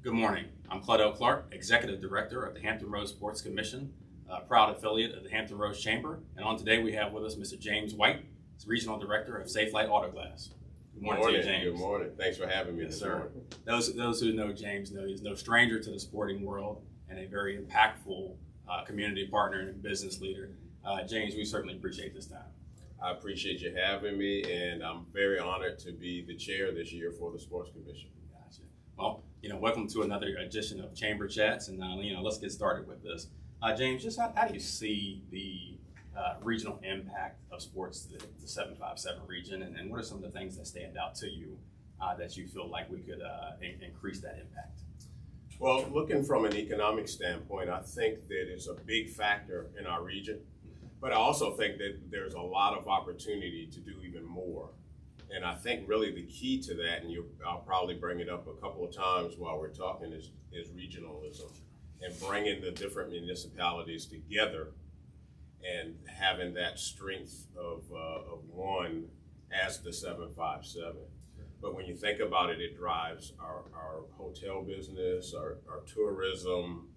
Good morning. I'm Claudell Clark, Executive Director of the Hampton Roads Sports Commission, a proud affiliate of the Hampton Roads Chamber. And on today we have with us Mr. James White, Regional Director of Safelite Auto Glass. Good morning to you, James. Good morning. Thanks for having me this morning. Those who know James know he's no stranger to the sporting world and a very impactful community partner and business leader. James, we certainly appreciate this time. I appreciate you having me, and I'm very honored to be the chair this year for the Sports Commission. Gotcha. Well, welcome to another edition of Chamber Chats, and let's get started with this. James, just how do you see the regional impact of sports to the 757 region, and what are some of the things that stand out to you that you feel like we could increase that impact? Well, looking from an economic standpoint, I think that it's a big factor in our region, but I also think that there's a lot of opportunity to do even more. And I think really the key to that, and I'll probably bring it up a couple of times while we're talking, is regionalism, and bringing the different municipalities together and having that strength of one as the 757. But when you think about it, it drives our hotel business, our tourism,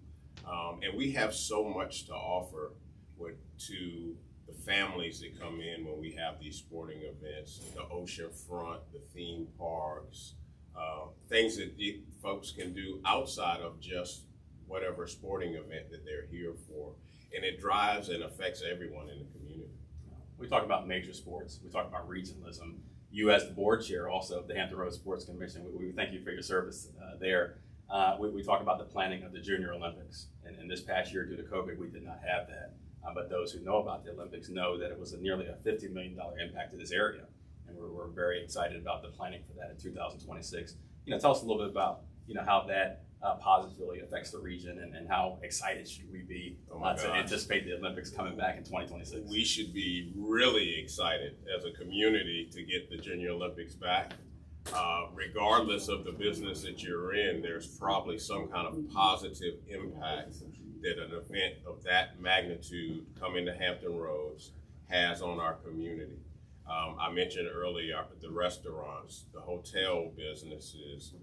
and we have so much to offer to the families that come in when we have these sporting events, the ocean front, the theme parks, things that folks can do outside of just whatever sporting event that they're here for. And it drives and affects everyone in the community. We talk about major sports, we talk about regionalism. You as the board chair also of the Hampton Roads Sports Commission, we thank you for your service there. We talk about the planning of the Junior Olympics. And this past year due to COVID, we did not have that. But those who know about the Olympics know that it was nearly a $50 million impact to this area. And we're very excited about the planning for that in 2026. Tell us a little bit about how that positively affects the region and how excited should we be to anticipate the Olympics coming back in 2026. We should be really excited as a community to get the Junior Olympics back. Regardless of the business that you're in, there's probably some kind of positive impact that an event of that magnitude coming to Hampton Roads has on our community. I mentioned earlier the restaurants, the hotel businesses,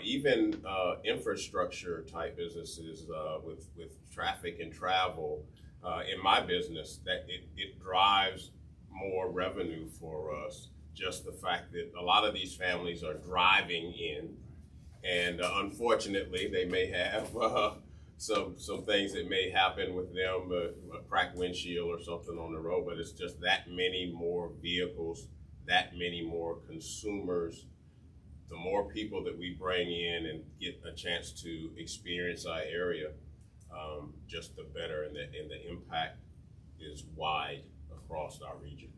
even infrastructure type businesses with traffic and travel. In my business, that it drives more revenue for us. Just the fact that a lot of these families are driving in, and unfortunately they may have some things that may happen with them, a cracked windshield or something on the road, but it's just that many more vehicles, that many more consumers. The more people that we bring in and get a chance to experience our area, just the better, and the impact is wide across our region.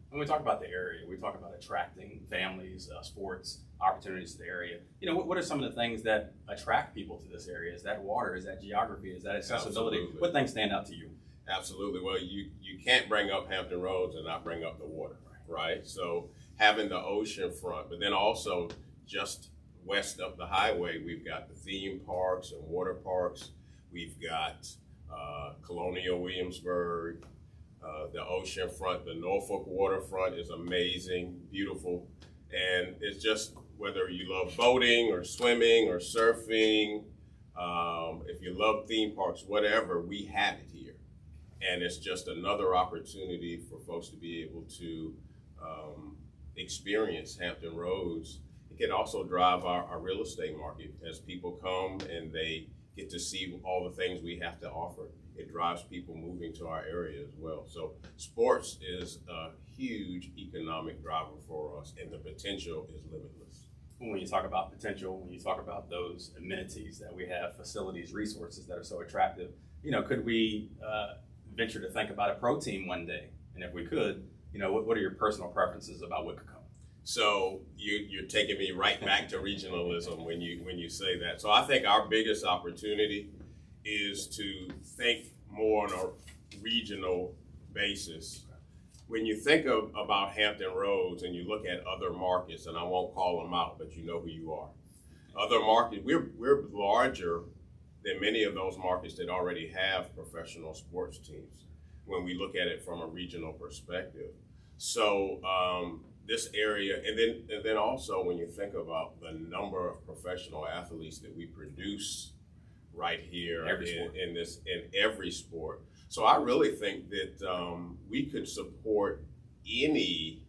When we talk about the area, we talk about attracting families, sports, opportunities to the area. What are some of the things that attract people to this area? Is that water? Is that geography? Is that accessibility? Absolutely. What things stand out to you? Absolutely. Well, you can't bring up Hampton Roads and not bring up the water, right? So having the ocean front, but then also just west of the highway, we've got the theme parks and water parks. We've got Colonial Williamsburg, the ocean front, the Norfolk waterfront is amazing, beautiful. And it's just whether you love boating or swimming or surfing, if you love theme parks, whatever, we have it here. And it's just another opportunity for folks to be able to experience Hampton Roads. It can also drive our real estate market as people come and they get to see all the things we have to offer. It drives people moving to our area as well. So sports is a huge economic driver for us, and the potential is limitless. When you talk about potential, when you talk about those amenities that we have, facilities, resources that are so attractive, could we venture to think about a pro team one day? And if we could, what are your personal preferences about what could come? So you're taking me right back to regionalism when you say that. So I think our biggest opportunity is to think more on a regional basis. When you think about Hampton Roads and you look at other markets, and I won't call them out, but you know who you are. Other markets, we're larger than many of those markets that already have professional sports teams when we look at it from a regional perspective. So this area, and then also when you think about the number of professional athletes that we produce right here in every sport. So I really think that we could support any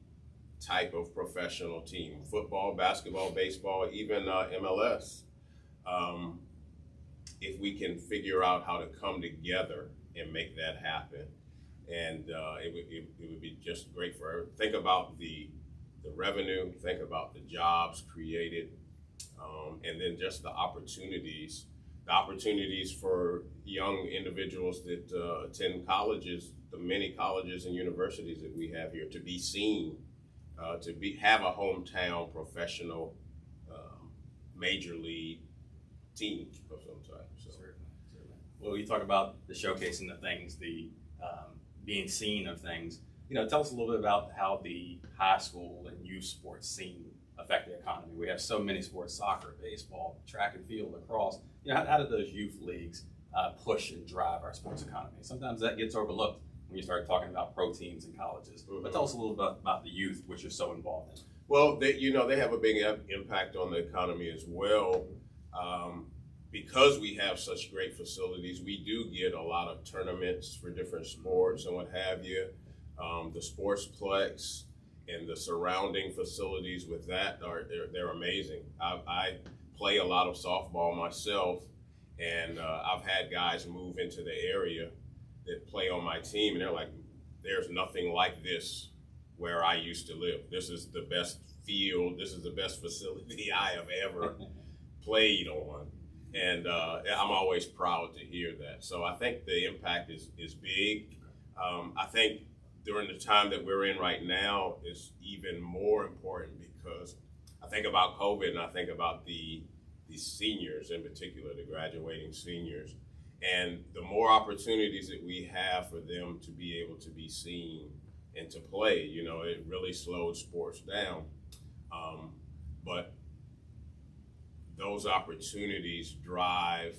type of professional team: football, basketball, baseball, even MLS. If we can figure out how to come together and make that happen, and it would be just great for everyone. Think about the revenue, think about the jobs created, and then just the opportunities for young individuals that attend colleges, the many colleges and universities that we have here, to be seen, have a hometown professional major league team of some type. So. Certainly. Well, you talk about the showcasing of things, the being seen of things. Tell us a little bit about how the high school and youth sports scene affect the economy. We have so many sports: soccer, baseball, track and field, lacrosse. How do those youth leagues push and drive our sports economy? Sometimes that gets overlooked when you start talking about pro teams and colleges. Mm-hmm. But tell us a little bit about the youth, which you're so involved in. Well, they have a big impact on the economy as well. Because we have such great facilities, we do get a lot of tournaments for different sports and what have you. The Sportsplex and the surrounding facilities with that they're amazing. I play a lot of softball myself, and I've had guys move into the area that play on my team, and they're like, "There's nothing like this where I used to live. This is the best field. This is the best facility I have ever played on." And I'm always proud to hear that. So I think the impact is big. I think during the time that we're in right now is even more important, because I think about COVID and I think about the seniors in particular, the graduating seniors, and the more opportunities that we have for them to be able to be seen and to play, it really slowed sports down. But those opportunities drive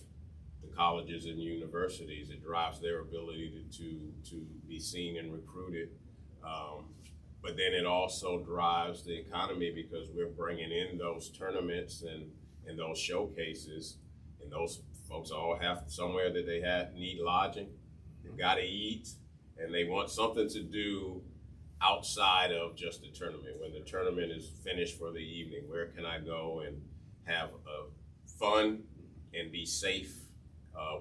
the colleges and universities. It drives their ability to be seen and recruited. But then it also drives the economy, because we're bringing in those tournaments and those showcases, and those folks all have somewhere that they need lodging, they've got to eat, and they want something to do outside of just the tournament. When the tournament is finished for the evening, where can I go and have fun and be safe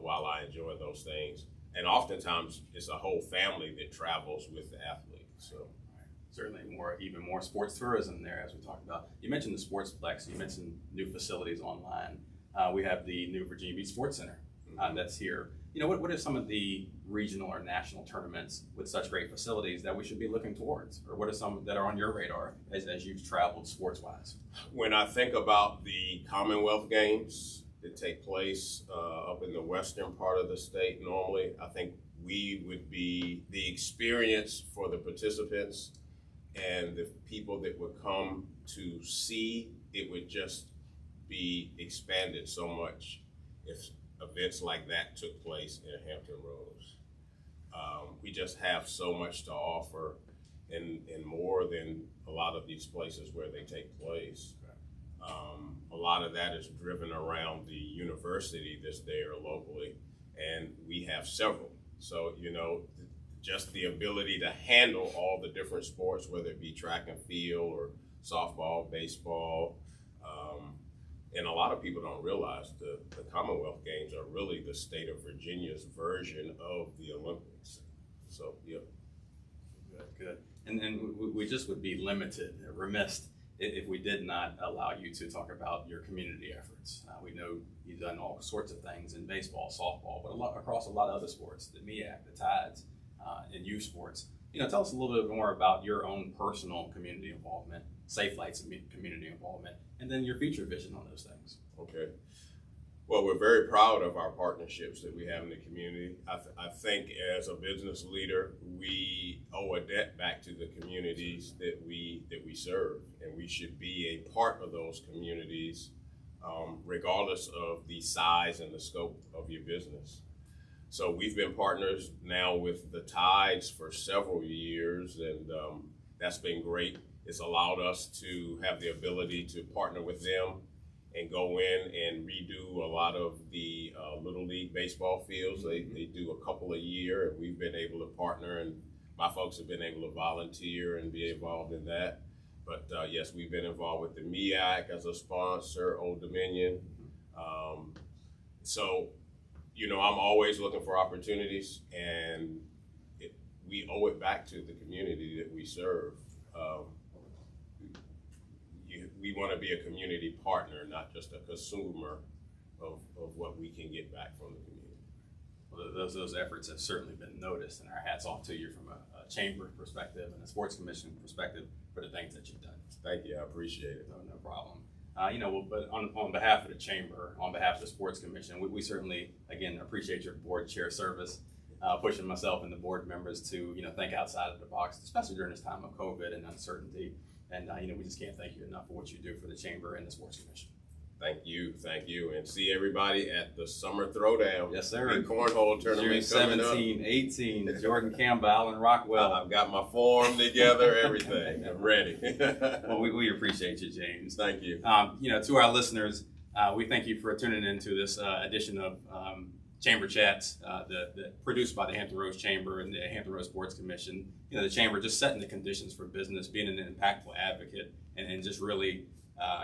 while I enjoy those things? And oftentimes it's a whole family that travels with the athlete. So certainly even more sports tourism there, as we talked about. You mentioned the Sportsplex, you mentioned new facilities online. We have the new Virginia Beach Sports Center that's here. What are some of the regional or national tournaments with such great facilities that we should be looking towards? Or what are some that are on your radar as you've traveled sports-wise? When I think about the Commonwealth Games that take place up in the western part of the state normally, I think we would be the experience for the participants and the people that would come to see. It would just be expanded so much if events like that took place in Hampton Roads. We just have so much to offer, and more than a lot of these places where they take place. A lot of that is driven around the university that's there locally, and we have several. So, just the ability to handle all the different sports, whether it be track and field or softball, baseball. And a lot of people don't realize the Commonwealth Games are really the state of Virginia's version of the Olympics. So, yeah. Good. And we just would be remiss if we did not allow you to talk about your community efforts. We know you've done all sorts of things in baseball, softball, but across a lot of other sports, the MEAC, the Tides, and youth sports. Tell us a little bit more about your own personal community involvement, Safelite's community involvement, and then your future vision on those things. Okay. Well, we're very proud of our partnerships that we have in the community. I think as a business leader, we owe a debt back to the communities that we serve, and we should be a part of those communities, regardless of the size and the scope of your business. So we've been partners now with the Tides for several years, and that's been great. It's allowed us to have the ability to partner with them and go in and redo a lot of the Little League baseball fields. They do a couple a year, and we've been able to partner, and my folks have been able to volunteer and be involved in that. But yes, we've been involved with the MEAC as a sponsor, Old Dominion. So, you know, I'm always looking for opportunities, and we owe it back to the community that we serve. We want to be a community partner, not just a consumer of what we can get back from the community. Well, those efforts have certainly been noticed, and our hats off to you from a chamber perspective and a sports commission perspective for the things that you've done. Thank you, I appreciate it. No problem. You know, but on behalf of the chamber, on behalf of the sports commission, we certainly, again, appreciate your board chair service, pushing myself and the board members to, you know, think outside of the box, especially during this time of COVID and uncertainty. And, you know, we just can't thank you enough for what you do for the chamber and the sports commission. Thank you, and see everybody at the Summer Throwdown. Yes, sir. Big cornhole tournament coming up. 17, 18, Jordan Campbell, Alan Rockwell. I've got my form together, everything. I'm ready. Well, we appreciate you, James. Thank you. You know, to our listeners, we thank you for tuning into this edition of Chamber Chats, produced by the Hampton Roads Chamber and the Hampton Roads Sports Commission. You know, the Chamber just setting the conditions for business, being an impactful advocate, and just really,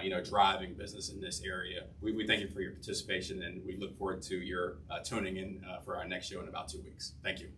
you know, driving business in this area. We thank you for your participation, and we look forward to your tuning in for our next show in about 2 weeks. Thank you.